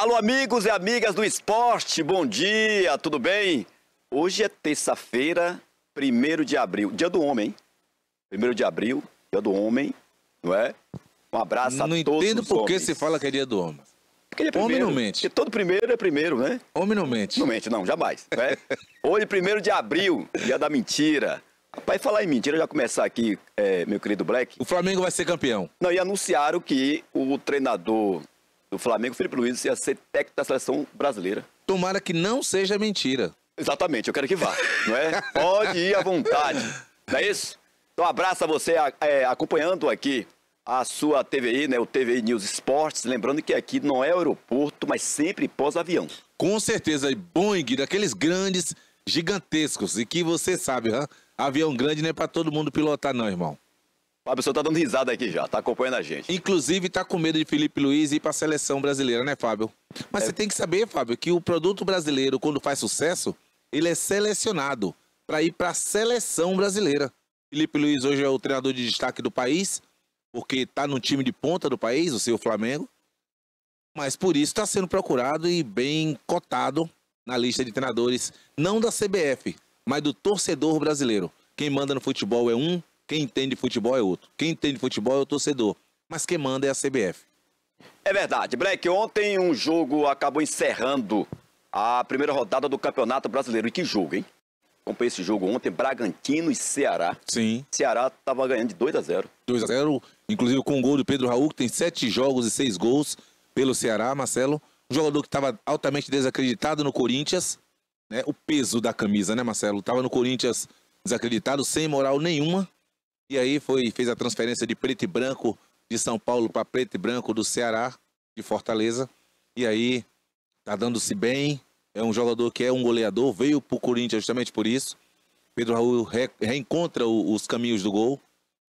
Alô, amigos e amigas do esporte, bom dia, tudo bem? Hoje é terça-feira, 1º de abril, dia do homem, hein? 1º de abril, dia do homem, não é? Um abraço a todos os homens. Não entendo por que se fala que é dia do homem. Porque ele é primeiro, homem não mente. porque todo primeiro é primeiro, né? Homem não mente. Não mente, não, jamais. Né? Hoje, 1º de abril, dia da mentira. Rapaz, falar em mentira, já começar aqui, meu querido Black. O Flamengo vai ser campeão. Não, e anunciaram que o treinador do Flamengo, Felipe Luiz, ia ser técnico da seleção brasileira. Tomara que não seja mentira. Exatamente, eu quero que vá, não é? Pode ir à vontade, não é isso? Então, um abraço a você acompanhando aqui a sua TVI, né? O TVI News Esportes. Lembrando que aqui não é aeroporto, mas sempre pós-avião. Com certeza, Boeing, daqueles grandes, gigantescos, e que você sabe, hein? Avião grande não é pra todo mundo pilotar não, irmão. Fábio, o senhor tá dando risada aqui já, tá acompanhando a gente. Inclusive, tá com medo de Felipe Luiz ir pra seleção brasileira, né, Fábio? Mas você tem que saber, Fábio, que o produto brasileiro, quando faz sucesso, ele é selecionado para ir pra seleção brasileira. Felipe Luiz hoje é o treinador de destaque do país, porque tá no time de ponta do país, o seu Flamengo. Mas por isso está sendo procurado e bem cotado na lista de treinadores, não da CBF, mas do torcedor brasileiro. Quem manda no futebol é um, quem entende futebol é outro. Quem entende futebol é o torcedor, mas quem manda é a CBF. É verdade, Black. Ontem um jogo acabou encerrando a primeira rodada do Campeonato Brasileiro. E que jogo, hein? Acompanhei esse jogo ontem, Bragantino e Ceará. Sim. Ceará estava ganhando de 2-0. 2-0, inclusive com o gol do Pedro Raul, que tem 7 jogos e 6 gols pelo Ceará, Marcelo. Um jogador que estava altamente desacreditado no Corinthians, né? O peso da camisa, né, Marcelo? Estava no Corinthians desacreditado, sem moral nenhuma. E aí fez a transferência de preto e branco de São Paulo para preto e branco do Ceará, de Fortaleza. E aí tá dando-se bem. É um jogador que é um goleador, veio pro Corinthians justamente por isso. Pedro Raul reencontra os caminhos do gol.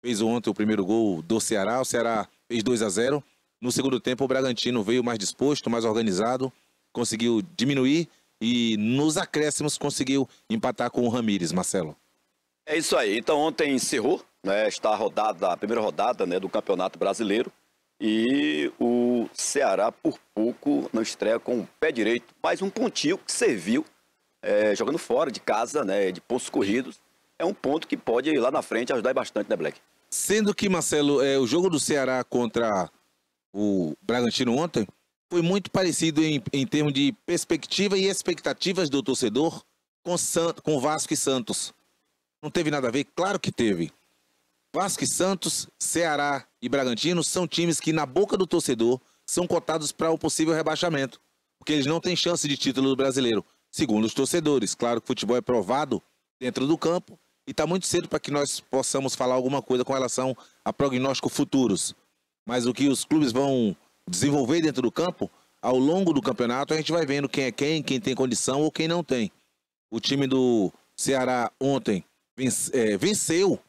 Fez ontem o primeiro gol do Ceará. O Ceará fez 2-0. No segundo tempo, o Bragantino veio mais disposto, mais organizado. Conseguiu diminuir e nos acréscimos conseguiu empatar com o Ramírez, Marcelo. É isso aí. Então ontem encerrou, né, a primeira rodada, né, do Campeonato Brasileiro. E o Ceará, por pouco, não estreia com o pé direito. Mais um pontinho que serviu, jogando fora de casa, né, de pontos corridos. É um ponto que pode, lá na frente, ajudar bastante, né, Black? Sendo que, Marcelo, o jogo do Ceará contra o Bragantino ontem foi muito parecido em termos de perspectiva e expectativas do torcedor com Vasco e Santos. Não teve nada a ver? Claro que teve. Vasco e Santos, Ceará e Bragantino são times que, na boca do torcedor, são cotados para o possível rebaixamento, porque eles não têm chance de título do brasileiro, segundo os torcedores. Claro que o futebol é provado dentro do campo e está muito cedo para que nós possamos falar alguma coisa com relação a prognósticos futuros. Mas o que os clubes vão desenvolver dentro do campo, ao longo do campeonato, a gente vai vendo quem é quem tem condição ou quem não tem. O time do Ceará ontem venceu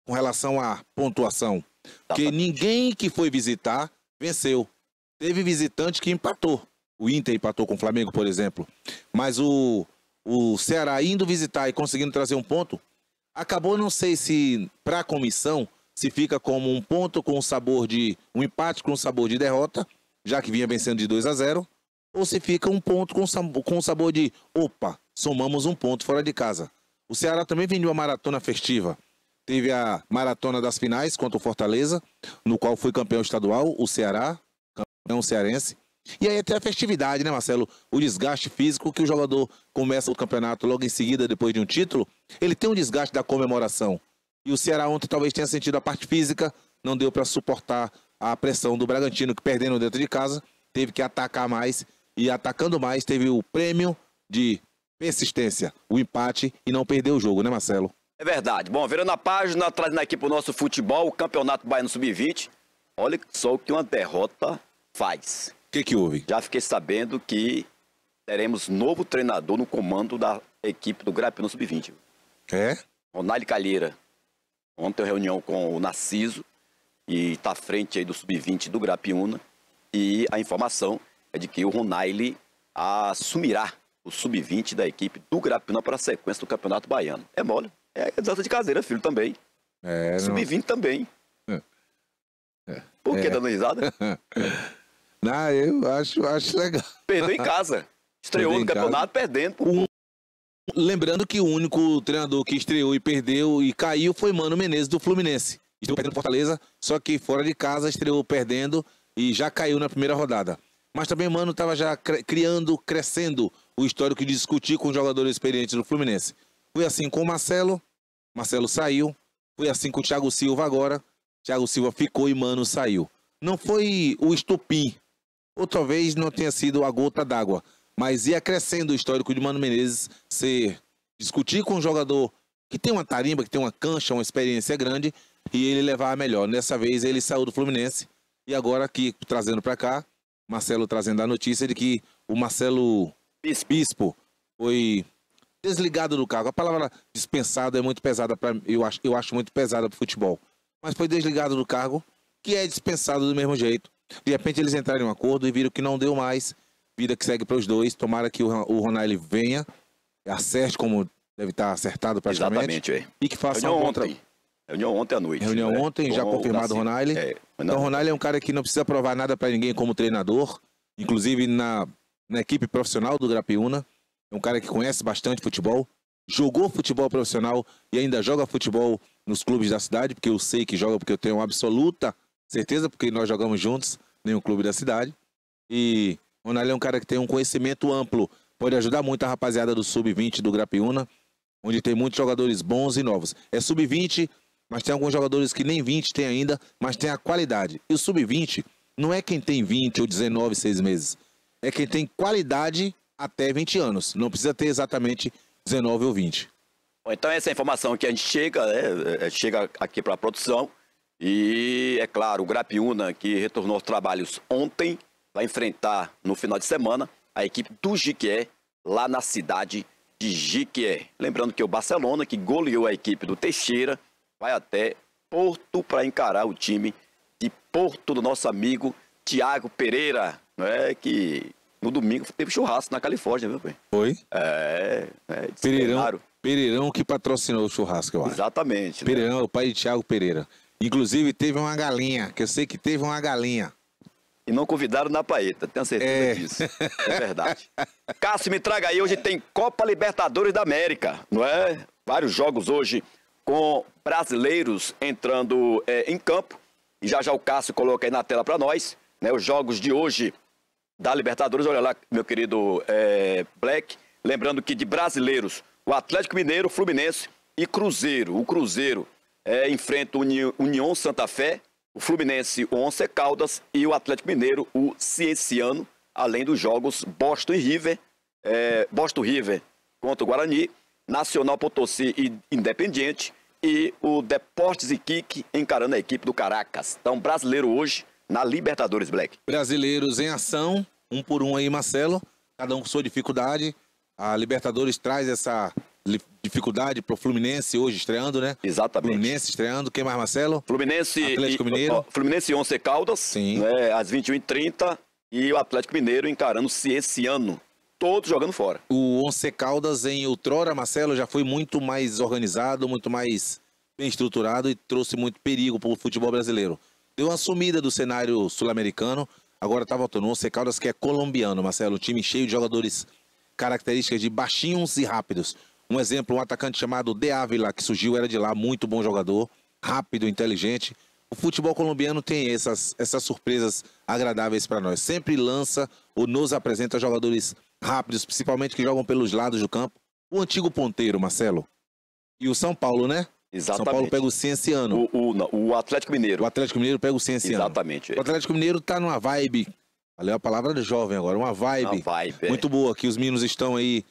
com relação à pontuação, porque ninguém que foi visitar venceu. Teve visitante que empatou. O Inter empatou com o Flamengo, por exemplo. Mas o Ceará indo visitar e conseguindo trazer um ponto, acabou, não sei se para a comissão, se fica como um ponto com o sabor de um empate com o sabor de derrota, já que vinha vencendo de 2-0, ou se fica um ponto com o sabor de opa, somamos um ponto fora de casa. O Ceará também vendeu a maratona festiva. Teve a maratona das finais contra o Fortaleza, no qual foi campeão estadual, o Ceará, campeão cearense. E aí até a festividade, né, Marcelo? O desgaste físico que o jogador começa o campeonato logo em seguida, depois de um título, ele tem um desgaste da comemoração. E o Ceará ontem talvez tenha sentido a parte física, não deu para suportar a pressão do Bragantino, que perdendo dentro de casa, teve que atacar mais. E atacando mais, teve o prêmio de persistência, o empate e não perdeu o jogo, né, Marcelo? É verdade. Bom, virando a página, trazendo aqui para o nosso futebol, o Campeonato Baiano Sub-20. Olha só o que uma derrota faz. O que houve? Já fiquei sabendo que teremos novo treinador no comando da equipe do Grapiúna Sub-20. É? Ronaldo Calheira. Ontem reunião com o Narciso e está à frente aí do Sub-20 do Grapiúna. E a informação é de que o Ronaldo assumirá o Sub-20 da equipe do Grapiúna para a sequência do Campeonato Baiano. É mole. É dança de caseira, filho, também. Sub-20 também. Por que dando risada? Não, eu acho legal. Perdeu em casa. Estreou no campeonato perdendo. Lembrando que o único treinador que estreou e perdeu e caiu foi Mano Menezes do Fluminense. Estreou perdendo Fortaleza, só que fora de casa estreou perdendo e já caiu na primeira rodada. Mas também Mano estava já crescendo o histórico de discutir com jogadores experientes do Fluminense. Foi assim com o Marcelo saiu. Foi assim com o Thiago Silva agora. Thiago Silva ficou e Mano saiu. Não foi o estopim, ou talvez não tenha sido a gota d'água, mas ia crescendo o histórico de Mano Menezes discutir com um jogador que tem uma tarimba, que tem uma cancha, uma experiência grande, e ele levar a melhor. Dessa vez ele saiu do Fluminense, e agora aqui, trazendo para cá, Marcelo trazendo a notícia de que o Marcelo Bispo foi desligado do cargo. A palavra dispensado é muito pesada para eu acho muito pesada para o futebol. Mas foi desligado do cargo, que é dispensado do mesmo jeito. De repente eles entraram em um acordo e viram que não deu mais. Vida que segue para os dois. Tomara que o Ronaldo venha, acerte como deve estar acertado praticamente. Exatamente, e que faça reunião ontem. Reunião ontem à noite. Reunião ontem, já confirmado o Ronaldo. Então o Ronaldo é um cara que não precisa provar nada para ninguém como treinador. Inclusive na equipe profissional do Grapiúna. É um cara que conhece bastante futebol. Jogou futebol profissional e ainda joga futebol nos clubes da cidade, porque eu sei que joga, porque eu tenho absoluta certeza, porque nós jogamos juntos em um clube da cidade. E o Ronaldo é um cara que tem um conhecimento amplo, pode ajudar muito a rapaziada do Sub-20 do Grapiúna, onde tem muitos jogadores bons e novos. É Sub-20, mas tem alguns jogadores que nem 20 tem ainda, mas tem a qualidade. E o Sub-20 não é quem tem 20 ou 19, 6 meses. É quem tem qualidade até 20 anos. Não precisa ter exatamente 19 ou 20. Bom, então essa informação que a gente chega aqui para a produção. E, é claro, o Grapiúna, que retornou aos trabalhos ontem, vai enfrentar no final de semana a equipe do Jiquié, lá na cidade de Jiquié. Lembrando que o Barcelona, que goleou a equipe do Teixeira, vai até Porto para encarar o time de Porto do nosso amigo Thiago Pereira, que no domingo teve churrasco na Califórnia, viu, pai? Foi? Pereirão. Pereirão que patrocinou o churrasco, eu acho. Exatamente. Pereirão, o pai de Thiago Pereira. Inclusive, teve uma galinha, que eu sei que teve uma galinha. E não convidaram na paeta, tenho certeza disso. É verdade. Cássio, me traga aí, hoje tem Copa Libertadores da América, não é? Vários jogos hoje com brasileiros entrando em campo. E já o Cássio coloca aí na tela para nós, né? Os jogos de hoje da Libertadores. Olha lá, meu querido Black. Lembrando que de brasileiros, o Atlético Mineiro, Fluminense e Cruzeiro. O Cruzeiro enfrenta o União Santa Fé, o Fluminense, o Once Caldas e o Atlético Mineiro, o Cienciano, além dos jogos Boston River contra o Guarani, Nacional Potosí e Independiente e o Deportes Iquique encarando a equipe do Caracas. Então, brasileiro hoje na Libertadores, Black. Brasileiros em ação, um por um aí, Marcelo, cada um com sua dificuldade. A Libertadores traz essa dificuldade para o Fluminense hoje estreando, né? Exatamente. Fluminense estreando. Quem mais, Marcelo? Fluminense Atlético Mineiro. Fluminense e Once Caldas, sim, né, às 21h30. E o Atlético Mineiro encarando o Cienciano. Todos jogando fora. O Once Caldas em outrora, Marcelo, já foi muito mais organizado, muito mais bem estruturado e trouxe muito perigo para o futebol brasileiro. Deu uma sumida do cenário sul-americano. Agora está voltando o Once Caldas, que é colombiano, Marcelo. Um time cheio de jogadores características de baixinhos e rápidos. Um exemplo, um atacante chamado De Ávila, que surgiu, era de lá, muito bom jogador, rápido, inteligente. O futebol colombiano tem essas surpresas agradáveis para nós. Sempre lança ou nos apresenta jogadores rápidos, principalmente que jogam pelos lados do campo. O antigo ponteiro, Marcelo. E o São Paulo, né? Exatamente. São Paulo pega o Cienciano. O Atlético Mineiro. O Atlético Mineiro pega o Cienciano. Exatamente. O Atlético Mineiro tá numa vibe, valeu a palavra do jovem agora, uma vibe muito boa, que os meninos estão aí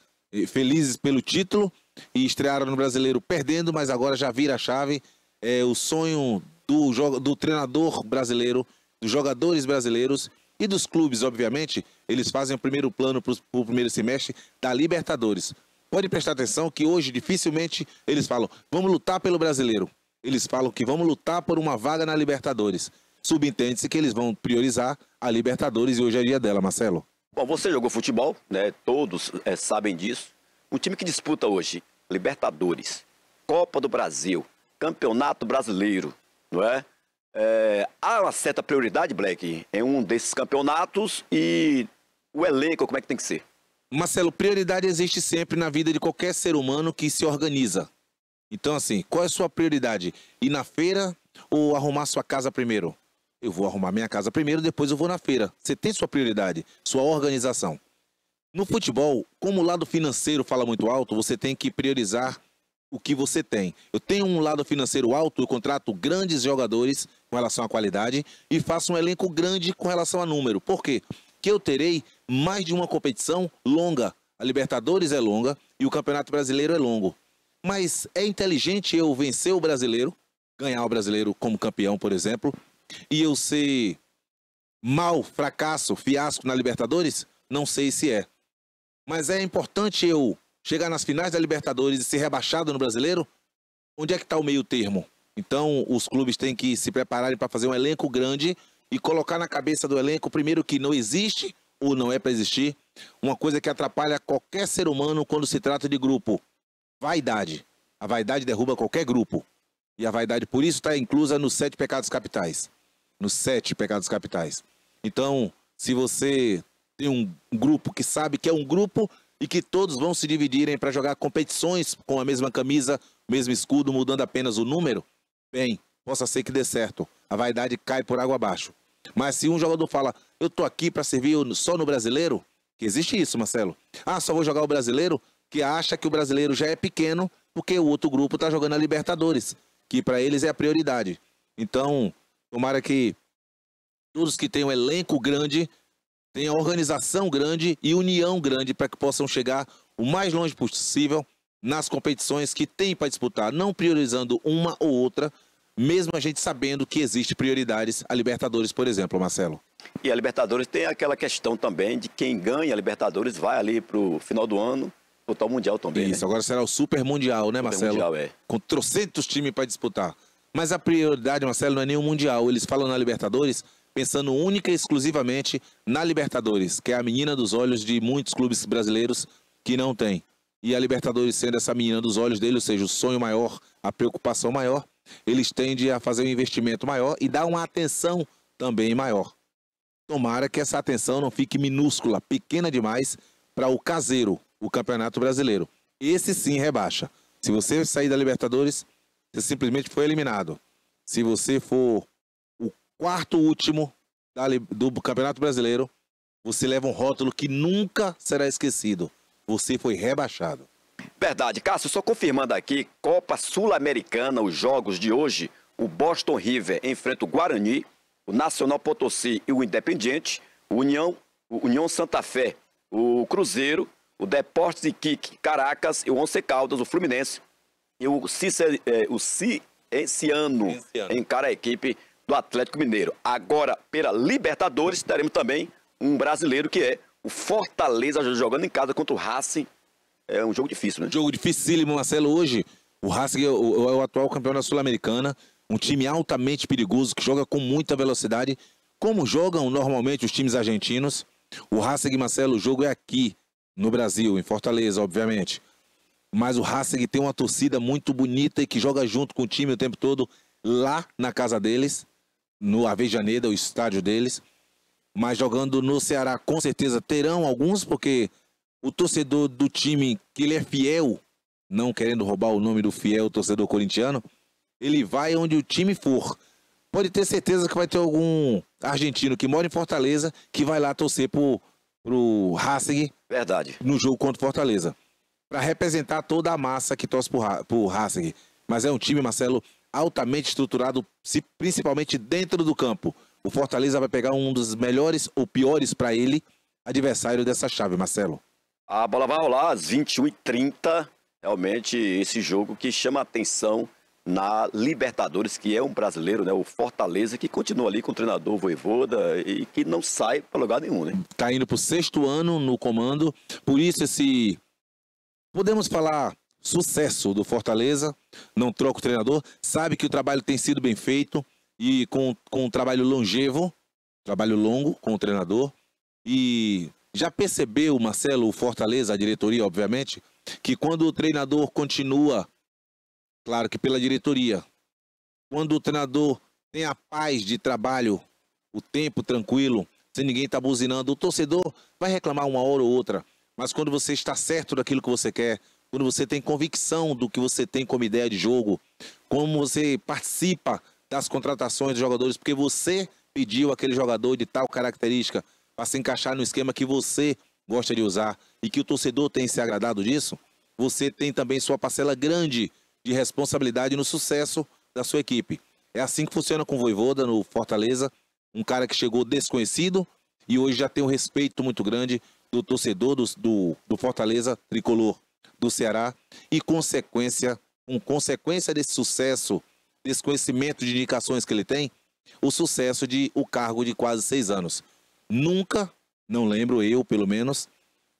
felizes pelo título e estrearam no Brasileiro perdendo, mas agora já vira a chave. É o sonho do treinador brasileiro, dos jogadores brasileiros e dos clubes, obviamente. Eles fazem o primeiro plano para o primeiro semestre da Libertadores. Pode prestar atenção que hoje dificilmente eles falam, vamos lutar pelo Brasileiro. Eles falam que vamos lutar por uma vaga na Libertadores. Subentende-se que eles vão priorizar a Libertadores e hoje é dia dela, Marcelo. Bom, você jogou futebol, né? Todos sabem disso. O time que disputa hoje Libertadores, Copa do Brasil, Campeonato Brasileiro, não é? há uma certa prioridade, Black, em um desses campeonatos e o elenco, como é que tem que ser? Marcelo, prioridade existe sempre na vida de qualquer ser humano que se organiza. Então, assim, qual é a sua prioridade? Ir na feira ou arrumar sua casa primeiro? Eu vou arrumar minha casa primeiro, depois eu vou na feira. Você tem sua prioridade, sua organização. No futebol, como o lado financeiro fala muito alto, você tem que priorizar o que você tem. Eu tenho um lado financeiro alto, eu contrato grandes jogadores com relação à qualidade e faço um elenco grande com relação a número. Por quê? Porque eu terei mais de uma competição longa. A Libertadores é longa e o Campeonato Brasileiro é longo. Mas é inteligente eu vencer o brasileiro, ganhar o brasileiro como campeão, por exemplo, e eu ser mal, fracasso, fiasco na Libertadores? Não sei se é. Mas é importante eu chegar nas finais da Libertadores e ser rebaixado no brasileiro? Onde é que está o meio termo? Então, os clubes têm que se prepararem para fazer um elenco grande e colocar na cabeça do elenco, primeiro, que não existe ou não é para existir, uma coisa que atrapalha qualquer ser humano quando se trata de grupo: vaidade. A vaidade derruba qualquer grupo. E a vaidade, por isso, está inclusa nos 7 pecados capitais. Nos 7 pecados capitais. Então, se você tem um grupo que sabe que é um grupo e que todos vão se dividirem para jogar competições com a mesma camisa, mesmo escudo, mudando apenas o número, bem, possa ser que dê certo. A vaidade cai por água abaixo. Mas se um jogador fala, eu tô aqui para servir só no brasileiro, que existe isso, Marcelo. Ah, só vou jogar o brasileiro, que acha que o brasileiro já é pequeno porque o outro grupo tá jogando a Libertadores, que para eles é a prioridade. Então, tomara que todos que tenham elenco grande tenham organização grande e união grande para que possam chegar o mais longe possível nas competições que tem para disputar, não priorizando uma ou outra, mesmo a gente sabendo que existe prioridades, a Libertadores, por exemplo, Marcelo. E a Libertadores tem aquela questão também de quem ganha a Libertadores vai ali pro final do ano disputar o Mundial também. Isso, né? Agora será o Super Mundial, né, Marcelo? Mundial, é. Com trocentos times para disputar. Mas a prioridade, Marcelo, não é nenhum Mundial. Eles falam na Libertadores pensando única e exclusivamente na Libertadores, que é a menina dos olhos de muitos clubes brasileiros que não tem. E a Libertadores sendo essa menina dos olhos dele, ou seja, o sonho maior, a preocupação maior, eles tendem a fazer um investimento maior e dar uma atenção também maior. Tomara que essa atenção não fique minúscula, pequena demais para o caseiro, o Campeonato Brasileiro. Esse sim rebaixa. Se você sair da Libertadores, você simplesmente foi eliminado. Se você for o quarto último do Campeonato Brasileiro, você leva um rótulo que nunca será esquecido. Você foi rebaixado. Verdade. Cássio, só confirmando aqui, Copa Sul-Americana, os jogos de hoje, o Boston River enfrenta o Guarani, o Nacional Potosí e o Independiente, o União Santa Fé, o Cruzeiro, o Deportes Iquique, Caracas e o Once Caldas, o Fluminense, e o Cienciano encara a equipe do Atlético Mineiro. Agora, pela Libertadores, teremos também um brasileiro que é o Fortaleza jogando em casa contra o Racing. É um jogo difícil, né? Jogo dificílimo, Marcelo. Hoje, o Racing é o atual campeão da Sul-Americana, um time altamente perigoso, que joga com muita velocidade, como jogam normalmente os times argentinos. O Racing, Marcelo, o jogo é aqui, no Brasil, em Fortaleza, obviamente. Mas o Racing tem uma torcida muito bonita e que joga junto com o time o tempo todo lá na casa deles, no Avejaneda, o estádio deles. Mas jogando no Ceará, com certeza terão alguns, porque o torcedor do time, que ele é fiel, não querendo roubar o nome do fiel torcedor corintiano, ele vai onde o time for. Pode ter certeza que vai ter algum argentino que mora em Fortaleza que vai lá torcer pro Racing. Verdade. No jogo contra o Fortaleza. Para representar toda a massa que torce pro Racing. Mas é um time, Marcelo, altamente estruturado, principalmente dentro do campo. O Fortaleza vai pegar um dos melhores ou piores para ele adversário dessa chave, Marcelo. A bola vai rolar às 21h30. Realmente esse jogo que chama a atenção na Libertadores, que é um brasileiro, né? O Fortaleza, que continua ali com o treinador Vojvoda e que não sai para lugar nenhum, né? Tá indo pro 6º ano no comando, por isso podemos falar sucesso do Fortaleza, não troca o treinador, sabe que o trabalho tem sido bem feito e com um trabalho longevo, trabalho longo com o treinador. E já percebeu, Marcelo, o Fortaleza, a diretoria, obviamente, que quando o treinador continua, claro que pela diretoria, quando o treinador tem a paz de trabalho, o tempo tranquilo, sem ninguém estar buzinando. O torcedor vai reclamar uma hora ou outra, mas quando você está certo daquilo que você quer, quando você tem convicção do que você tem como ideia de jogo, como você participa das contratações dos jogadores, porque você pediu aquele jogador de tal característica para se encaixar no esquema que você gosta de usar e que o torcedor tem se agradado disso, você tem também sua parcela grande de responsabilidade no sucesso da sua equipe. É assim que funciona com o Vojvoda no Fortaleza, um cara que chegou desconhecido e hoje já tem um respeito muito grande do torcedor do Fortaleza tricolor do Ceará e com consequência desse sucesso, desse conhecimento de indicações que ele tem, o sucesso de o cargo de quase 6 anos. Nunca, não lembro eu pelo menos,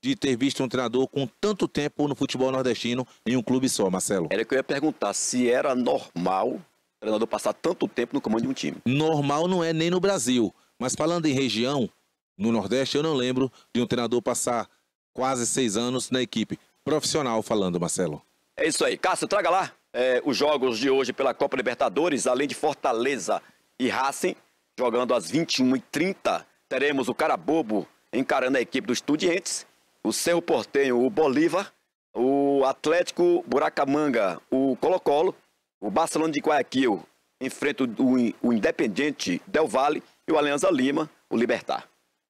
de ter visto um treinador com tanto tempo no futebol nordestino em um clube só, Marcelo. Era que eu ia perguntar se era normal o treinador passar tanto tempo no comando de um time. Normal não é nem no Brasil, mas falando em região, no Nordeste eu não lembro de um treinador passar quase 6 anos na equipe. Profissional falando, Marcelo. É isso aí. Cássio, traga lá os jogos de hoje pela Copa Libertadores, além de Fortaleza e Racing, jogando às 21h30. Teremos o Carabobo encarando a equipe do Estudiantes, o Cerro Porteño, o Bolívar, o Atlético Buracamanga, o Colo-Colo, o Barcelona de Guayaquil enfrenta o Independiente Del Valle e o Alianza Lima, o Libertad.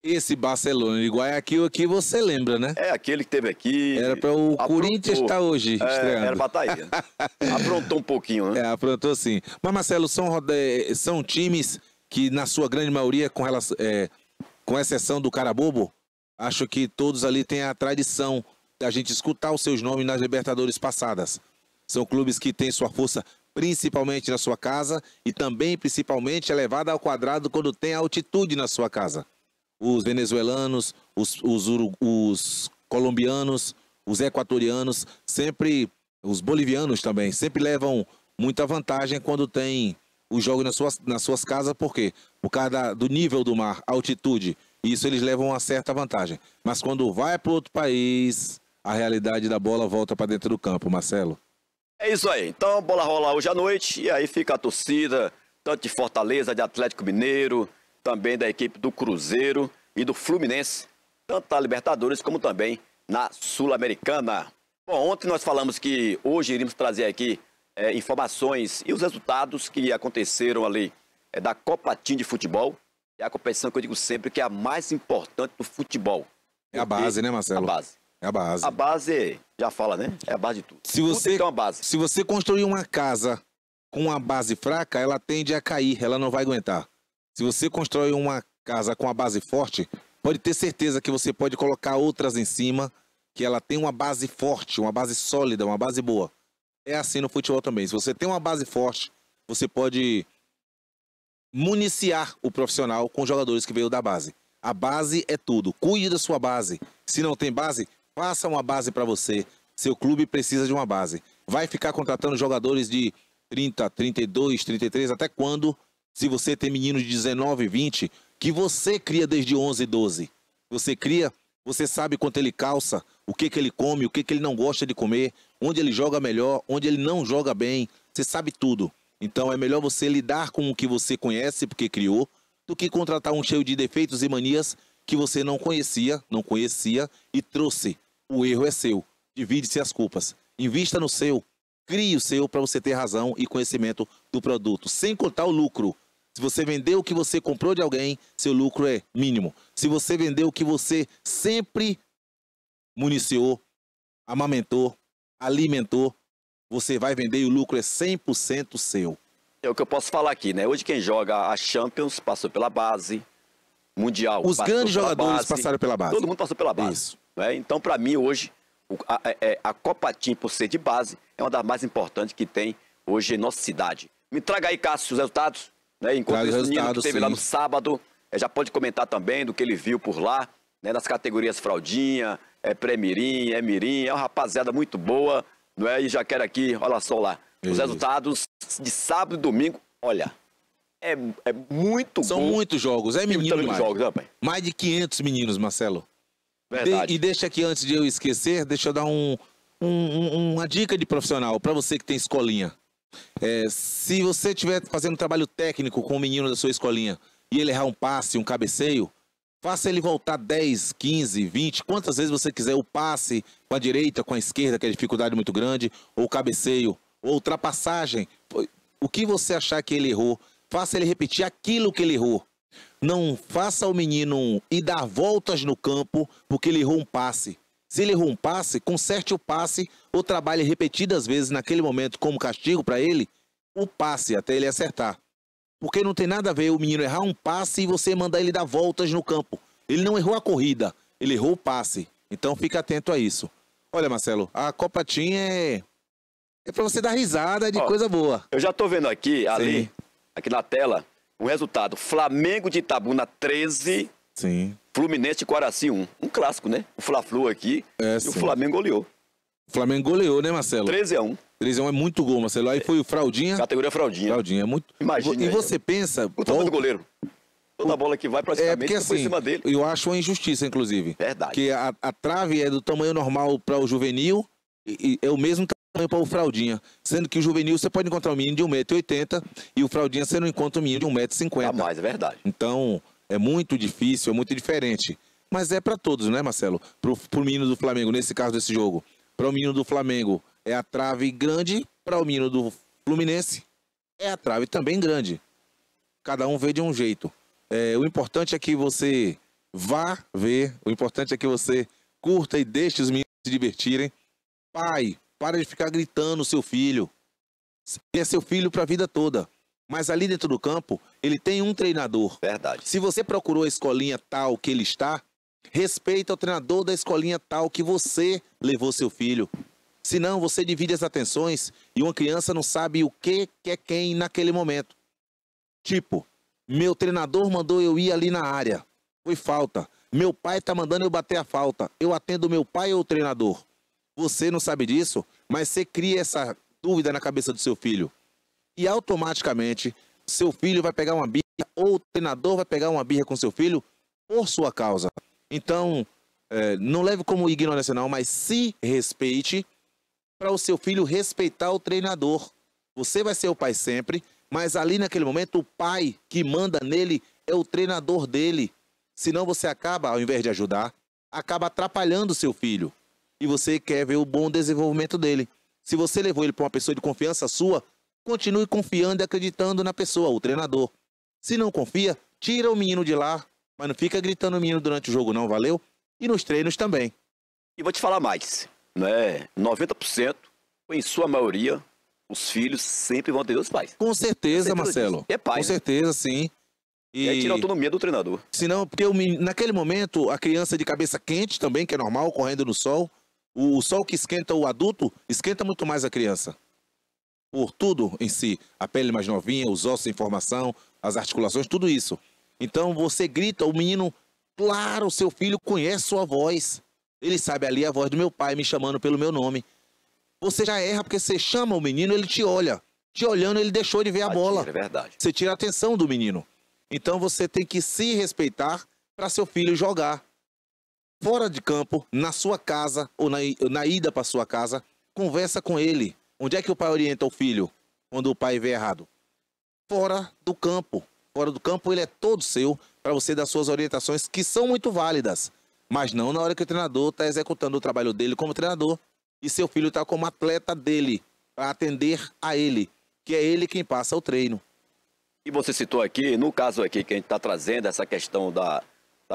Esse Barcelona de Guayaquil aqui você lembra, né? É aquele que teve aqui. Era para o Corinthians estar hoje estreando. Era para estar aí. Aprontou um pouquinho, né? Aprontou sim. Mas, Marcelo, são times que, na sua grande maioria, com exceção do Carabobo, acho que todos ali têm a tradição da gente escutar os seus nomes nas Libertadores passadas. São clubes que têm sua força principalmente na sua casa e também, principalmente, elevada ao quadrado quando tem altitude na sua casa. Os venezuelanos, os colombianos, os equatorianos, sempre, os bolivianos também, sempre levam muita vantagem quando tem os jogos nas suas casas. Por quê? Por causa do nível do mar, altitude. Isso eles levam uma certa vantagem. Mas quando vai para outro país, a realidade da bola volta para dentro do campo, Marcelo. É isso aí. Então a bola rola hoje à noite e aí fica a torcida, tanto de Fortaleza, de Atlético Mineiro, também da equipe do Cruzeiro e do Fluminense, tanto na Libertadores como também na Sul-Americana. Bom, ontem nós falamos que hoje iríamos trazer aqui informações e os resultados que aconteceram ali da Copa Team de Futebol. É a competição que eu digo sempre que é a mais importante do futebol. É a base, né, Marcelo? A base. É a base. A base, já fala, né? É a base de tudo. Tudo tem uma base. Se você construir uma casa com uma base fraca, ela tende a cair, ela não vai aguentar. Se você constrói uma casa com a base forte, pode ter certeza que você pode colocar outras em cima, que ela tem uma base forte, uma base sólida, uma base boa. É assim no futebol também. Se você tem uma base forte, você pode municiar o profissional com jogadores que veio da base. A base é tudo. Cuide da sua base. Se não tem base, faça uma base para você. Seu clube precisa de uma base. Vai ficar contratando jogadores de 30, 32, 33, até quando? Se você tem meninos de 19, 20, que você cria desde 11, 12. Você cria, você sabe quanto ele calça, o que ele come, o que ele não gosta de comer, onde ele joga melhor, onde ele não joga bem. Você sabe tudo. Então é melhor você lidar com o que você conhece, porque criou, do que contratar um cheio de defeitos e manias que você não conhecia e trouxe. O erro é seu. Divide-se as culpas. Invista no seu. Crie o seu para você ter razão e conhecimento do produto, sem contar o lucro. Se você vendeu o que você comprou de alguém, seu lucro é mínimo. Se você vendeu o que você sempre municiou, amamentou, alimentou, você vai vender e o lucro é 100% seu. É o que eu posso falar aqui, né? Hoje quem joga a Champions passou pela base, Mundial. Os grandes jogadores passaram pela base. Todo mundo passou pela base. Isso. Né? Então, para mim, hoje, a Copa Team, por ser de base, é uma das mais importantes que tem hoje em nossa cidade. Me traga aí, Cássio, os resultados. Né? Enquanto esse menino que teve lá no sábado, já pode comentar também do que ele viu por lá, né? Nas categorias fraldinha, pré-mirim, mirim, é uma rapaziada muito boa, não é? E já quero aqui, olha só lá, os resultados de sábado e domingo, olha, é muito São bom. muitos jogos, é menino muitos jogos, né, pai? Mais de 500 meninos, Marcelo. Verdade. E deixa aqui, antes de eu esquecer, deixa eu dar uma dica de profissional para você que tem escolinha. Se você estiver fazendo um trabalho técnico com o menino da sua escolinha e ele errar um passe, um cabeceio, faça ele voltar 10, 15, 20, quantas vezes você quiser, o passe com a direita, com a esquerda, que é dificuldade muito grande, ou o cabeceio, ou ultrapassagem. O que você achar que ele errou, faça ele repetir aquilo que ele errou. Não faça o menino ir dar voltas no campo porque ele errou um passe. Se ele errou um passe, conserte o passe ou trabalhe repetidas vezes naquele momento como castigo para ele, o passe até ele acertar. Porque não tem nada a ver o menino errar um passe e você mandar ele dar voltas no campo. Ele não errou a corrida, ele errou o passe. Então fica atento a isso. Olha, Marcelo, a Copa Team é para você dar risada de coisa boa. Eu já tô vendo aqui, ali, aqui na tela, o resultado. Flamengo de Itabuna 13, sim. Fluminense de Quaraci 1. Um clássico, né? O Fla-Flu aqui e sim. O Flamengo goleou. O Flamengo goleou, né, Marcelo? 13-1. 13-1 é muito gol, Marcelo. Aí foi o Fraldinha. Categoria Fraldinha. Fraldinha, é muito... Imagina. E você pensa... O tamanho do goleiro. Toda a bola que vai praticamente porque, assim, foi em cima dele. Eu acho uma injustiça, inclusive. Verdade. Porque a trave é do tamanho normal para o juvenil e é o mesmo tamanho para o Fraldinha. Sendo que o juvenil você pode encontrar um menino de 1,80 m e o Fraldinha você não encontra um menino de 1,50 m. Mais, é verdade. Então, é muito difícil, é muito diferente. Mas é para todos, né, Marcelo? Pro menino do Flamengo, nesse caso desse jogo. Para o menino do Flamengo é a trave grande, para o menino do Fluminense é a trave também grande. Cada um vê de um jeito. O importante é que você vá ver, o importante é que você curta e deixe os meninos se divertirem. Pai, para de ficar gritando o seu filho. Ele é seu filho para a vida toda. Mas ali dentro do campo, ele tem um treinador. Verdade. Se você procurou a escolinha tal que ele está, respeita o treinador da escolinha tal que você levou seu filho. Senão você divide as atenções e uma criança não sabe o que é quem naquele momento. Tipo, meu treinador mandou eu ir ali na área. Foi falta. Meu pai tá mandando eu bater a falta. Eu atendo meu pai ou o treinador? Você não sabe disso, mas você cria essa dúvida na cabeça do seu filho. E automaticamente, seu filho vai pegar uma birra ou o treinador vai pegar uma birra com seu filho por sua causa. Então, não leve como ignorância não, mas se respeite para o seu filho respeitar o treinador. Você vai ser o pai sempre, mas ali naquele momento o pai que manda nele é o treinador dele. Senão você acaba, ao invés de ajudar, acaba atrapalhando o seu filho. E você quer ver o bom desenvolvimento dele. Se você levou ele para uma pessoa de confiança sua, continue confiando e acreditando na pessoa, o treinador. Se não confia, tira o menino de lá, mas não fica gritando o menino durante o jogo não, valeu? E nos treinos também. E vou te falar mais, né? 90%, ou em sua maioria, os filhos sempre vão ter os pais. Com certeza, Marcelo. É pai, com certeza, sim. E aí tira a autonomia do treinador. Senão, porque naquele momento, a criança de cabeça quente também, que é normal, correndo no sol, o sol que esquenta o adulto, esquenta muito mais a criança. Por tudo em si, a pele mais novinha, os ossos em formação, as articulações, tudo isso. Então você grita, o menino, claro, seu filho conhece sua voz. Ele sabe ali a voz do meu pai me chamando pelo meu nome. Você já erra porque você chama o menino, ele te olha. Te olhando, ele deixou de ver a bola. É verdade. Você tira a atenção do menino. Então você tem que se respeitar para seu filho jogar. Fora de campo, na sua casa ou na ida para sua casa, conversa com ele. Onde é que o pai orienta o filho quando o pai vê errado? Fora do campo. Fora do campo ele é todo seu para você dar suas orientações que são muito válidas. Mas não na hora que o treinador está executando o trabalho dele como treinador e seu filho está como atleta dele para atender a ele, que é ele quem passa o treino. E você citou aqui, no caso aqui que a gente está trazendo, essa questão da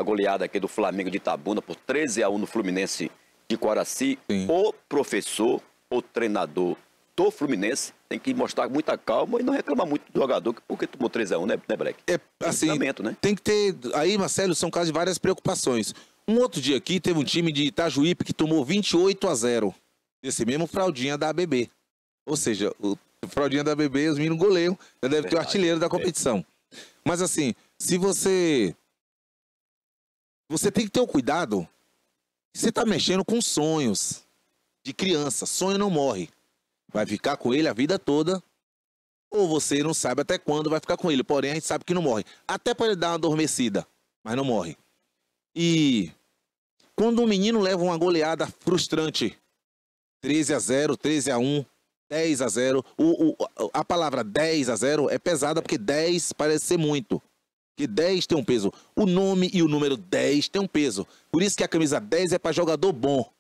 goleada aqui do Flamengo de Itabuna por 13-1 no Fluminense de Quaraci. Sim. O professor, o treinador do Fluminense tem que mostrar muita calma e não reclamar muito do jogador porque tomou 3-1, né, Breck? Assim, né? Tem que ter... Aí, Marcelo, são casos de várias preocupações. Um outro dia aqui, teve um time de Itajuípe que tomou 28-0. Esse mesmo Fraldinha da ABB. Ou seja, o Fraldinha da ABB, os meninos goleiam, já deve ter o artilheiro da competição. Mas assim, se você... Você tem que ter o cuidado. Você está mexendo com sonhos de criança. Sonho não morre. Vai ficar com ele a vida toda. Ou você não sabe até quando vai ficar com ele. Porém, a gente sabe que não morre. Até pode dar uma adormecida, mas não morre. E quando um menino leva uma goleada frustrante, 13-0, 13-1, 10-0. A palavra 10-0 é pesada porque 10 parece ser muito. Porque 10 tem um peso. O nome e o número 10 tem um peso. Por isso que a camisa 10 é para jogador bom.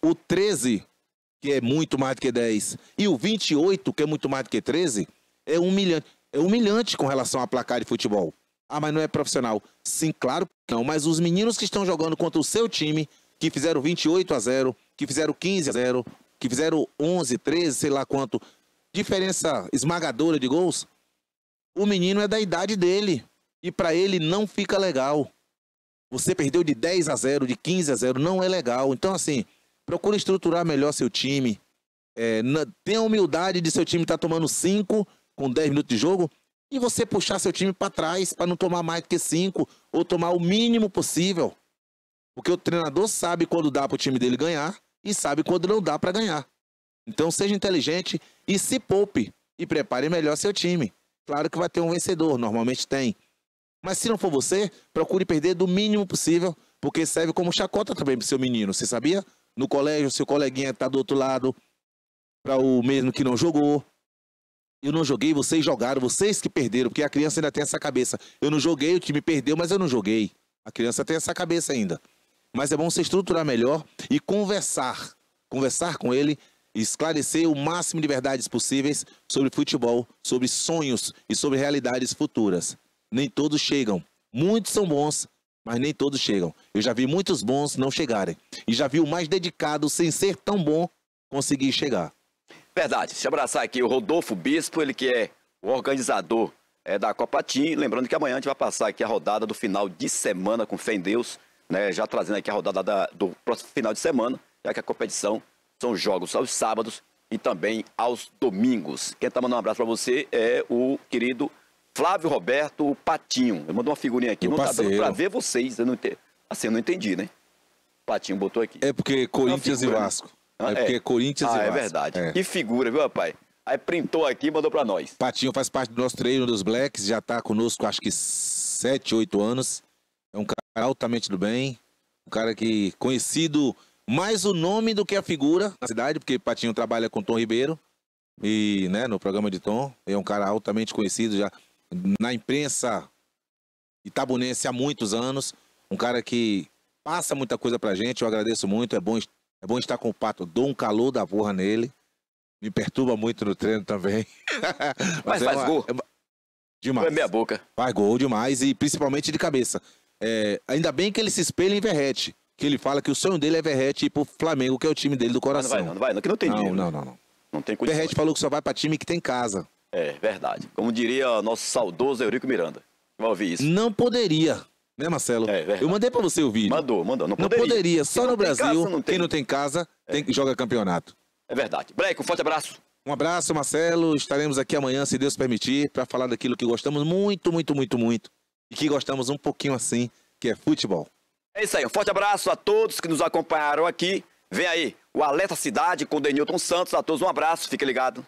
O 13, que é muito mais do que 10, e o 28, que é muito mais do que 13, é humilhante. É humilhante com relação a placar de futebol. Ah, mas não é profissional. Sim, claro que não. Mas os meninos que estão jogando contra o seu time, que fizeram 28-0, que fizeram 15-0, que fizeram 11, 13, sei lá quanto, diferença esmagadora de gols, o menino é da idade dele. E para ele não fica legal. Você perdeu de 10-0, de 15-0, não é legal. Então, assim, procure estruturar melhor seu time. Tenha a humildade de seu time estar tomando 5 com 10 minutos de jogo e você puxar seu time para trás para não tomar mais do que 5 ou tomar o mínimo possível. Porque o treinador sabe quando dá para o time dele ganhar e sabe quando não dá para ganhar. Então seja inteligente e se poupe e prepare melhor seu time. Claro que vai ter um vencedor, normalmente tem. Mas se não for você, procure perder do mínimo possível, porque serve como chacota também para o seu menino. Você sabia? No colégio, seu coleguinha está do outro lado, para o mesmo que não jogou. Eu não joguei, vocês jogaram, vocês que perderam, porque a criança ainda tem essa cabeça. Eu não joguei, o time perdeu, mas eu não joguei. A criança tem essa cabeça ainda. Mas é bom você estruturar melhor e conversar. Conversar com ele, esclarecer o máximo de verdades possíveis sobre futebol, sobre sonhos e sobre realidades futuras. Nem todos chegam. Muitos são bons, mas nem todos chegam. Eu já vi muitos bons não chegarem. E já vi o mais dedicado, sem ser tão bom, conseguir chegar. Verdade. Deixa eu abraçar aqui o Rodolfo Bispo, ele que é o organizador da Copa Team. Lembrando que amanhã a gente vai passar aqui a rodada do final de semana com fé em Deus, né? Já trazendo aqui a rodada do próximo final de semana, já que a competição são jogos aos sábados e também aos domingos. Quem tá mandando um abraço para você é o querido Flávio Roberto Patinho. Ele mandou uma figurinha aqui, não tá dando para ver vocês. Eu não entendi, né? Patinho botou aqui. É porque Corinthians e Vasco. Porque Corinthians e Vasco. É verdade. Que figura, viu, rapaz? Aí printou aqui e mandou pra nós. Patinho faz parte do nosso treino dos Blacks, já tá conosco acho que 7, 8 anos. É um cara altamente do bem, um cara que conhecido mais o nome do que a figura na cidade, porque Patinho trabalha com Tom Ribeiro, e, né, no programa de Tom. É um cara altamente conhecido já na imprensa itabunense há muitos anos. Um cara que passa muita coisa pra gente, eu agradeço muito, é bom estar com o Pato, dou um calor da porra nele. Me perturba muito no treino também. Mas faz gol. Demais. Foi meia boca. Faz gol demais e principalmente de cabeça. Ainda bem que ele se espelha em Verrete. Que ele fala que o sonho dele é Verrete ir pro Flamengo, que é o time dele do coração. Não vai, que não tem dinheiro. Não tem condição. Verrete falou que só vai pra time que tem casa. É, verdade. Como diria nosso saudoso Eurico Miranda. Vai ouvir isso. Não poderia. Né, Marcelo? Eu mandei pra você o vídeo. Mandou. Não poderia. Só no Brasil, quem não tem casa, joga campeonato. É verdade. Breco, um forte abraço. Um abraço, Marcelo. Estaremos aqui amanhã, se Deus permitir, para falar daquilo que gostamos muito, muito, muito, muito. E que gostamos um pouquinho assim, que é futebol. É isso aí. Um forte abraço a todos que nos acompanharam aqui. Vem aí o Alerta Cidade com o Denilton Santos. A todos um abraço. Fique ligado.